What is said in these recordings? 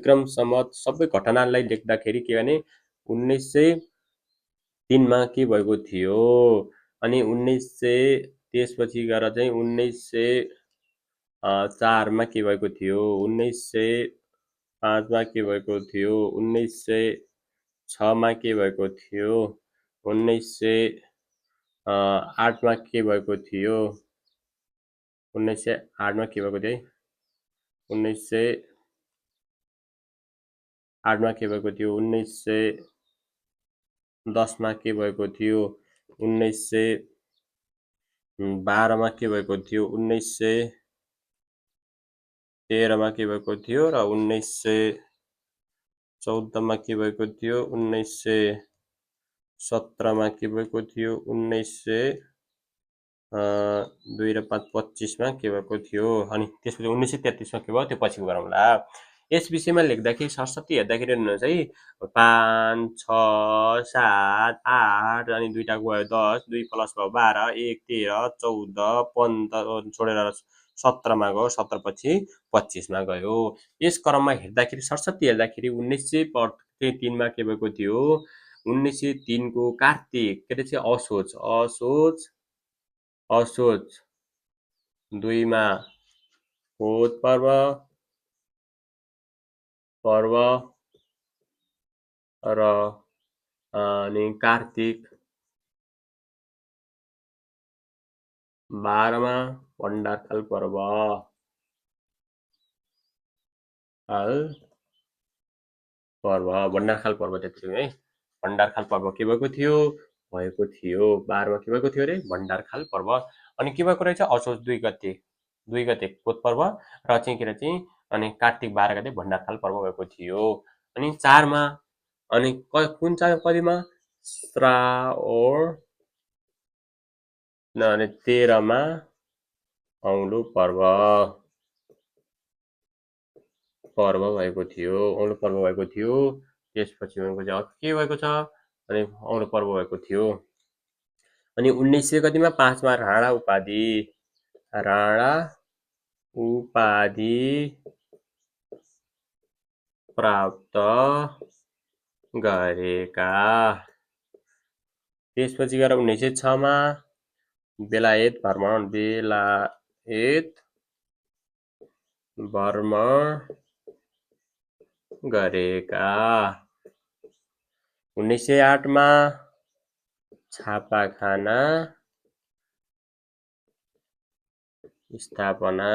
विक्रम सम्वत सबै घटनालाई लेख्दाखेरि के भने 1903 मा के भएको थियो अनि 1900 त्यसपछि गएर चाहिँ 1904 मा के भएको थियो 1905 मा के भएको थियो 1906 मा के भएको थियो 1908 मा के भएको थियो 1908 मा के भएको थियो 1908 मा के भएको थियो 1910 मा के भएको थियो 1912 मा के भएको थियो 1913 मा के भएको थियो र 1914 मा के भएको थियो 1917 मा के भएको थियो 2 र 5 25 मा के भएको थियो अनि त्यसपछि 1933 मा के भयो त्यो पछि गरौँला। यस विषयमा लेख्दाखेरि सरस्वती हेर्दाखेरि हेर्नुहोस् है 5 6 7 8 अनि दुईटा गयो 10 2 प्लस भयो 12 1 13 14 15 छोडेर 17 मा गयो 17 पछि 25 मा गयो। यस क्रममा हेर्दाखेरि सरस्वती हेर्दाखेरि 1903 मा के भएको थियो 1903 को कार्तिक के चाहिँ असोज 2 मा कोत पर्व र अनि कार्तिक 12 मा भण्डारखाल पर्व भण्डारखाल पर्व त्यतिकै है भण्डारखाल पर्व के भएको थियो 12 मा के भएको थियो रे भण्डारखाल पर्व अनि के भएको रहेछ असोज 2 गते कोत पर्व र चाहिँ के चाहिँ अनि कार्तिक 12 गते भण्डारखाल पर्व भएको थियो अनि 4 मा अनि कुन चाहिँ कतिमा श्रावण अनि 13 मा औँलो पर्व भएको थियो औँलो पर्व भएको थियो त्यसपछि भनेको चाहिँ के भएको छ अनि औँलो पर्व भएको थियो अनि 1900 कतिमा 5 मा राणा उपाधि प्राप्त गरेका त्यसपछि गएर 1906 मा बेलायत भ्रमण गरेका 1908 मा छापाखाना स्थापना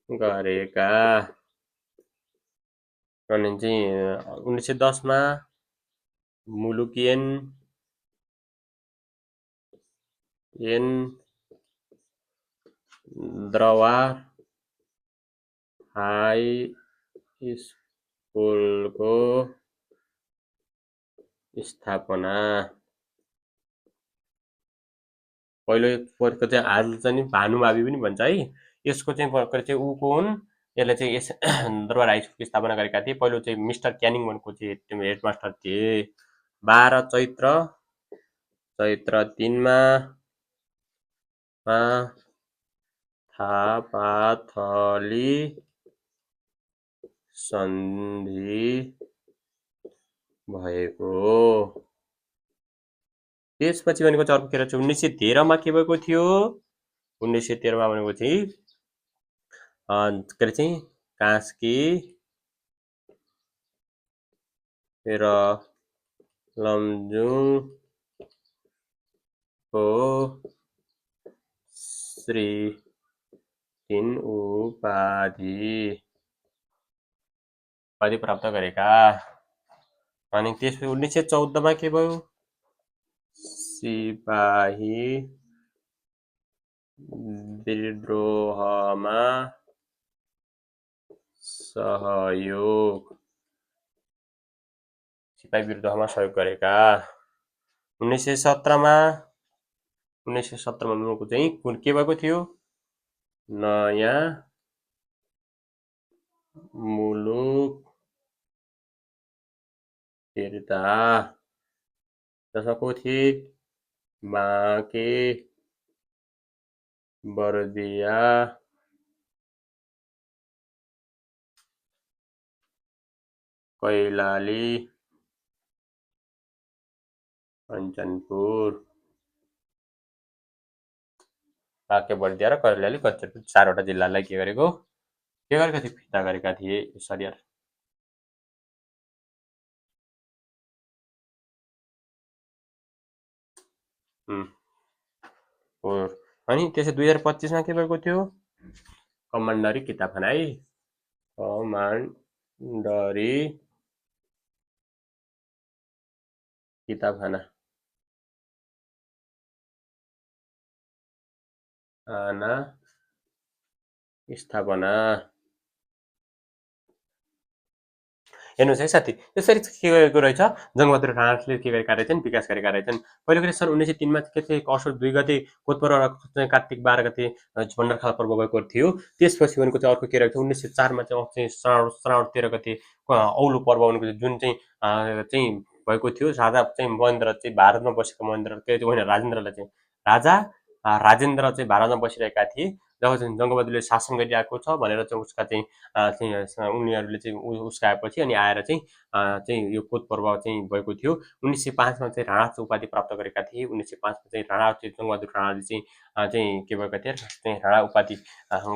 गरेका अनि चाहिँ 1910 मा मुलुकियन द्रवार हाई स्कुलको स्थापना पहिलो चाहिँ आज चाहिँ भानुमावि पनि भन्छ है यसको चाहिँ भर्खर चाहिँ ऊ को हुन् यसले चाहिँ यस दरबार हाई स्कुलको स्थापना गरेका थिए पहिलो चाहिँ मिस्टर क्यानिङ भनेको चाहिँ हेडमास्टर थिए 12 चैत्र 3 मा थापाथली सन्धि भएको त्यसपछि भनेको चाहिँ अर्को के रहेछ 1913 मा के भएको थियो 1913 मा भनेको चाहिँ के चाहिँ कास्की र लमजुङको श्री 3 उपाधि प्राप्त गरेका अनि त्यसपछि 1914 मा के भयो सिपाही विद्रोहमा सहयोग गरेका 1917 मा उनको चाहिँ के भएको थियो नयाँ मुलुक फिर्ता जसमा को थिए बाँके बर्दिया कैलाली कञ्चनपुर बाँके-बर्दिया र कैलाली कञ्चनपुर 4वटा जिल्लालाई के गरेको के गरेका थिए फिर्ता गरेका थिए सर हो अनि त्यसै 2025 मा के भएको थियो कमान्डरी किताबखाना है कमान्डरी किताबखाना खाना स्थापना हेर्नुहोस् है साथी यसरी के गरेको रहेछ जङ्गबहादुर राणाले के गरेका रहेछन् विकास गरेका रहेछन् पहिलो कुरा सन् 1903 मा के थियो असोज 2 गते कोतपर्व र कार्तिक 12 गते भण्डारखाल पर्व भएको थियो त्यसपछि भनेको चाहिँ अर्को के रहेछ 1904 मा चाहिँ श्रावण 13 गते औलो पर्व भनेको जुन चाहिँ भएको थियो राजा चाहिँ महेन्द्र चाहिँ भारतमा बसेको महेन्द्र के होइन राजेन्द्रलाई चाहिँ राजा राजेन्द्र चाहिँ भारतमा बसिरहेका थिए जब चाहिँ जङ्गबहादुरले शासन गरिरहेको छ भनेर चाहिँ उसका चाहिँ उनीहरूले चाहिँ उस्काएपछि अनि आएर चाहिँ यो कोत पर्व चाहिँ भएको थियो 1905 मा चाहिँ राणा उपाधि प्राप्त गरेका थिए 1905 मा चाहिँ राणा चाहिँ जङ्गबहादुर राणाले चाहिँ के भएका थिए चाहिँ राणा उपाधि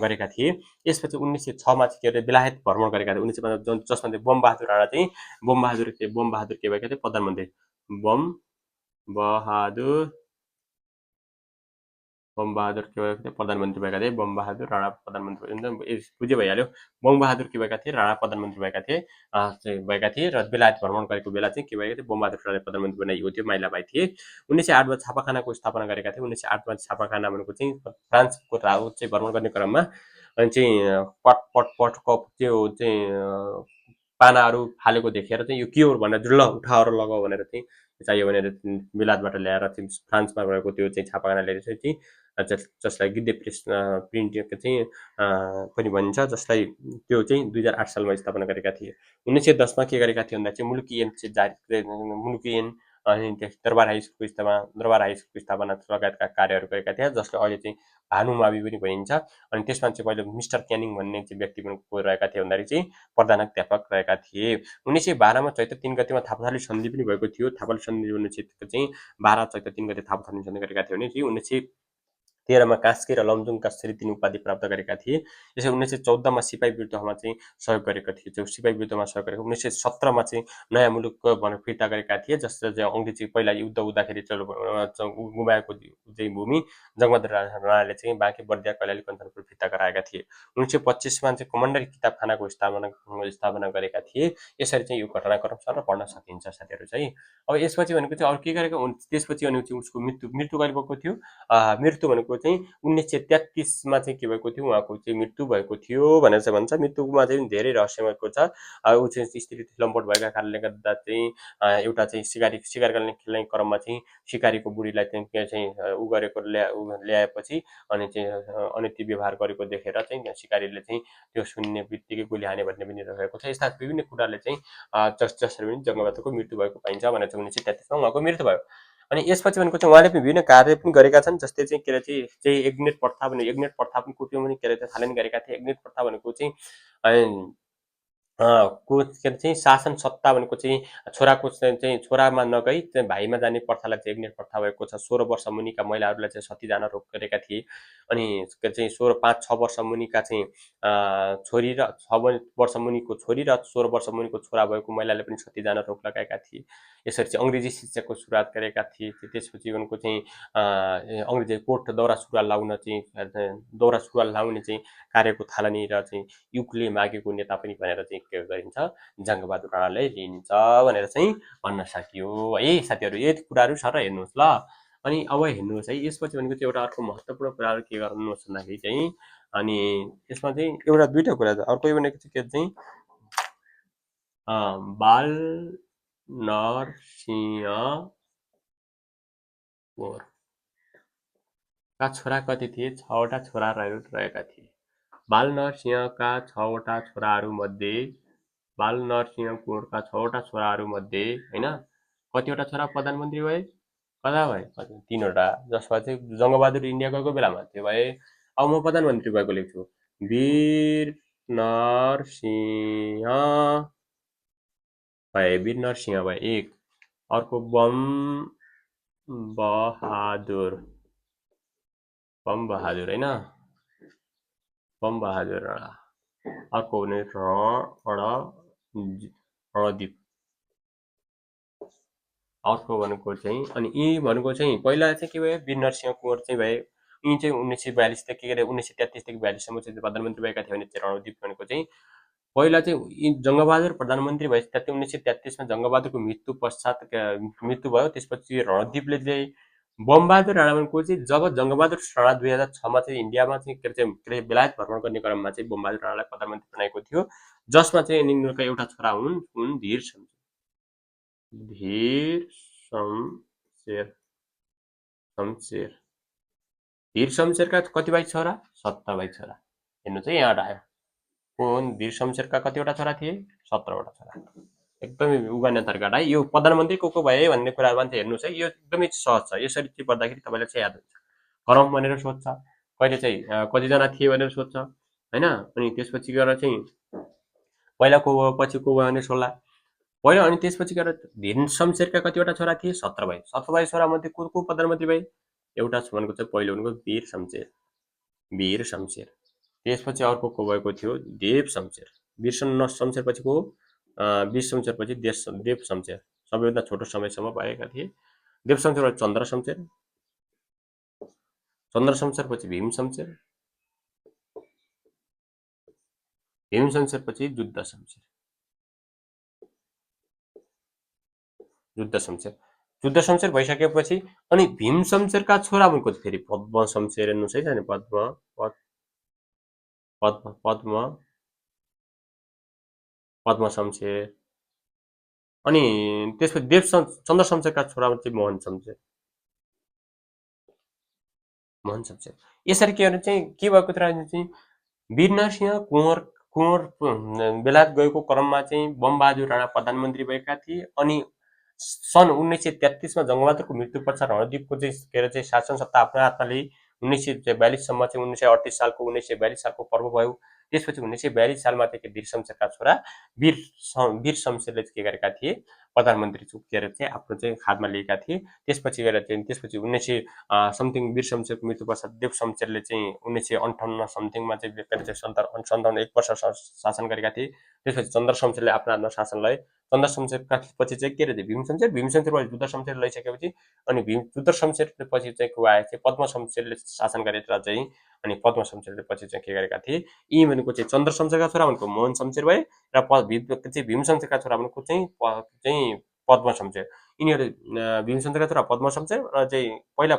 गरेका थिए यसपछि 1906 मा चाहिँ के अरे बेलायत भ्रमण गरेका थिए 1905 जसमा चाहिँ बमबहादुर राणा चाहिँ बमबहादुर के भएका थिए प्रधानमन्त्री बमबहादुर के भएका थिए प्रधानमन्त्री भएका थिए बमबहादुर राणा प्रधानमन्त्री बुझ्यो भइहाल्यो बमबहादुर के भएका थिए राणा प्रधानमन्त्री भएका थिए र बेलायत भ्रमण गरेको बेला चाहिँ के भएका थिए बमबहादुर राणाले प्रधानमन्त्री बनाइएको थियो माइलाबाई थिए 1908 मा छापाखानाको स्थापना गरेका थिए 1908 मा छापाखाना भनेको चाहिँ फ्रान्सको चाहिँ भ्रमण गर्ने क्रममा अनि चाहिँ पट त्यो चाहिँ पानाहरू फालेको देखेर चाहिँ यो के हो भनेर ल उठाएर लगाऊ भनेर चाहिँ चाहियो भनेर बेलायतबाट ल्याएर चाहिँ फ्रान्समा रहेको त्यो चाहिँ छापाखाना ल्याएर चाहिँ जसलाई गिद्धे प्रेस प्रिन्ट चाहिँ पनि भनिन्छ जसलाई त्यो चाहिँ 2008 सालमा स्थापना गरेका थिए 1910 मा के गरेका थिए भन्दा चाहिँ मुलुकी ऐन चाहिँ जारी मुलुकी ऐन अनि दरबार हाई स्कुलको स्थापना लगायतका कार्यहरू गरेका थिए जसले अहिले चाहिँ भानुमावि पनि भनिन्छ अनि त्यसमा चाहिँ पहिले मिस्टर क्यानिङ भन्ने चाहिँ व्यक्ति पनि को रहेका थिए भन्दाखेरि चाहिँ प्रधानाध्यापक रहेका थिए 1912 मा चैत्र 3 गतेमा थापाथली सन्धि पनि भएको थियो थापाथली सन्धि भन्ने चाहिँ 12 चैत्र 3 गते थापाथली सन्धि गरेका थिए भने चाहिँ 1913 कास्की र लमजुङका श्री 3 उपाधि प्राप्त गरेका थिए यसै 1914 मा सिपाही विरुद्धमा चाहिँ सहयोग गरेका थिए जो सिपाही विरुद्धमा सहयोग गरेको 1917 मा चाहिँ नयाँ मुलुक भनेर फिर्ता गरेका थिए जसले चाहिँ अङ्ग्रेजी पहिला युद्ध हुँदाखेरि गुमाएको चाहिँ भूमि जङ्गबहादुर राणाले चाहिँ बाँके बर्दिया कैलाली कञ्चनपुर फिर्ता गराएका थिए 1925 मा चाहिँ कमान्डरी किताबखानाको स्थापना गरेका थिए यसरी चाहिँ यो घटनाक्रम सर पढ्न सकिन्छ साथीहरू चाहिँ अब यसपछि भनेको चाहिँ अरू के गरेको त्यसपछि अनि उसको मृत्यु कहिले भएको थियो मृत्यु भनेको चाहिँ 1933 मा चाहिँ के भएको थियो उहाँको चाहिँ मृत्यु भएको थियो भनेर चाहिँ भन्छ मृत्युमा चाहिँ धेरै रहस्यमयको छ ऊ चाहिँ स्त्री लम्पट भएका कारणले गर्दा चाहिँ एउटा चाहिँ शिकार गर्ने खेल्ने क्रममा चाहिँ सिकारीको बुढीलाई चाहिँ ऊ गरेको ल्याएपछि अनि चाहिँ अनैतिक व्यवहार गरेको देखेर चाहिँ सिकारीले चाहिँ त्यो सुन्ने बित्तिकै गोली हाने भन्ने पनि रहेको छ यस्ता विभिन्न कुराले चाहिँ जसरी पनि जङ्गबहादुरको मृत्यु भएको पाइन्छ भनेर चाहिँ 1933 मा उहाँको मृत्यु भयो अनि यसपछि भनेको चाहिँ उहाँले विभिन्न कार्य पनि गरेका छन् जस्तै चाहिँ के अरे चाहिँ एग्नेट प्रथा भने एग्नेट प्रथा पनि कुट्यौँ पनि के अरे थालनी गरेका थिए एग्नेट प्रथा भनेको चाहिँ को के अरे चाहिँ शासन सत्ता भनेको चाहिँ छोराको चाहिँ छोरामा नगई चाहिँ भाइमा जाने प्रथालाई चाहिँ एग्नेट प्रथा भएको छ 16 वर्ष मुनिका महिलाहरूलाई चाहिँ सती जान रोक गरेका थिए अनि के चाहिँ 5-6 वर्ष मुनिका चाहिँ छोरी र 6 वर्ष मुनिको छोरी र 16 वर्ष मुनिको छोरा भएको महिलाले पनि सती जान रोक लगाएका थिए यसरी चाहिँ अङ्ग्रेजी शिक्षाको सुरुवात गरेका थिए त्यसपछि उनको चाहिँ अङ्ग्रेजी कोट दौरा सुरुवाल लाउने चाहिँ कार्यको थालनी र चाहिँ युगले मागेको नेता पनि भनेर चाहिँ के गरिन्छ जङ्गबहादुर राणालाई लिइन्छ भनेर चाहिँ भन्न सकियो है साथीहरू यति कुराहरू सर हेर्नुहोस् ल अनि अब हेर्नुहोस् है यसपछि भनेको चाहिँ एउटा अर्को महत्त्वपूर्ण कुराहरू के गर्नुहोस् भन्दाखेरि चाहिँ अनि यसमा चाहिँ एउटा दुईवटा कुरा छ अर्को भनेको चाहिँ के चाहिँ बाल नरसिंह का छोरा कति थिए 6वटा छोरा रहेका थिए बाल नरसिंहका 6वटा छोराहरूमध्ये बाल नरसिंह कुँवरका 6वटा छोराहरूमध्ये होइन कतिवटा छोरा प्रधानमन्त्री भए कता भए 3वटा जसमा चाहिँ जङ्गबहादुर इन्डिया गएको बेलामा त्यो भए अब म प्रधानमन्त्री भएको लेख्छु वीर नरसिंह भए वीर नरसिंह भए 1। अर्को बहादुर होइन, बहादुर राणा। अर्को हुने रणदीप। अर्को भनेको चाहिँ अनि यी भनेको चाहिँ पहिला चाहिँ के भयो, वीर नरसिंह कुँवर चाहिँ भए। यी चाहिँ 1942 देखि 1933 देखि 42 सम्म चाहिँ प्रधानमन्त्री भएका थिए भने चाहिँ रणदीप भनेको चाहिँ पहिला चाहिँ यी जङ्गबहादुर प्रधानमन्त्री भए 1933 मा जङ्गबहादुरको मृत्यु पश्चात मृत्यु भयो। त्यसपछि रणदीपले चाहिँ बमबहादुर राणा भनेको चाहिँ जब जङ्गबहादुर राणा 2006 मा चाहिँ इन्डियामा चाहिँ के अरे बेलायत भ्रमण गर्ने क्रममा चाहिँ बमबहादुर राणालाई प्रधानमन्त्री बनाएको थियो, जसमा चाहिँ यिनीहरूका एउटा छोरा हुन् धीर शमशेर। धीर शमशेरका कति भाइ छोरा? 17 भाइ छोरा। हेर्नु चाहिँ यहाँ आयो को हुन् धीर शमशेरका कतिवटा छोरा थिए? 17 वटा छोरा। एकदमै उगाने तर्काट है। यो प्रधानमन्त्री को भए भन्ने कुरामा चाहिँ हेर्नुहोस् है, यो एकदमै सहज छ। यसरी चाहिँ पढ्दाखेरि तपाईँलाई चाहिँ याद हुन्छ। करम भनेर सोध्छ, कहिले चाहिँ कतिजना थिए भनेर सोध्छ होइन। अनि त्यसपछि गएर चाहिँ पहिला को भयो पछि को भयो भने सोध्ला पहिला। अनि त्यसपछि गएर धीर शमशेरका कतिवटा छोरा थिए? 17 भाइ। 17 भाइ छोरा मध्ये को प्रधानमन्त्री भए? एउटा भनेको चाहिँ पहिलो भनेको वीर शमशेर। त्यसपछि अर्को को भएको थियो? देव शमशेर। वीर शमशेर पछि को? वीर शमशेर पछि देव शमशेर। सबैभन्दा छोटो समयसम्म भएका थिए। देव शमशेर पछि चन्द्र शमशेर। चन्द्र शमशेर पछि भीम शमशेर। भीम शमशेर पछि युद्ध शमशेर। युद्ध शमशेर भइसकेपछि अनि भीम शमशेरका छोरा भनेको फेरि पद्म शमशेर। हेर्नुहोस् है, पद्म शमशेर। अनि त्यसपछि चन्द्र शमशेरका छोरा चाहिँ मोहन शमशेर। यसरी के भने चाहिँ के भएको थियो चाहिँ वीर नरसिंह कुँवर बेलायत गएको क्रममा चाहिँ बमबहादुर राणा प्रधानमन्त्री भएका थिए। अनि सन् 1933 मा जङ्गबहादुरको मृत्यु पश्चात रणदीपको चाहिँ के अरे चाहिँ शासन सत्ता आफ्नो हातमा लिई 1942 सम्म चाहिँ 1938 सालको पर्व भयो। त्यसपछि 1942 सालमा चाहिँ धीर शमशेरका छोरा वीर शमशेरले के गरेका थिए? प्रधानमन्त्री के अरे चाहिँ आफ्नो चाहिँ खादमा लिएका थिए। त्यसपछि गएर चाहिँ त्यसपछि 1900 समथिङ वीर शमशेरको मृत्यु पश्चात देव शमशेरले चाहिँ 1958 समथिङमा चाहिँ 57 1 वर्ष शासन गरेका थिए। त्यसपछि चन्द्र शमशेरले आफ्नो हातमा शासन लए। चन्द्र शमशेरका पछि चाहिँ के अरे भीम शमशेर पछि युद्ध शमशेर लैसकेपछि अनि युद्ध शमशेर पछि चाहिँ को आए चाहिँ पद्म शमशेरले शासन गरेर चाहिँ अनि पद्म शमशेरले पछि चाहिँ के गरेका थिए? यी भनेको चाहिँ चन्द्र शमशेरका छोरा भनेको मोहन शमशेर भए र चाहिँ भीम शमशेरका छोरा भनेको चाहिँ पद्म शमशेर। यिनीहरू भीम शमशेरका छोरा पद्म शमशेर र चाहिँ पहिला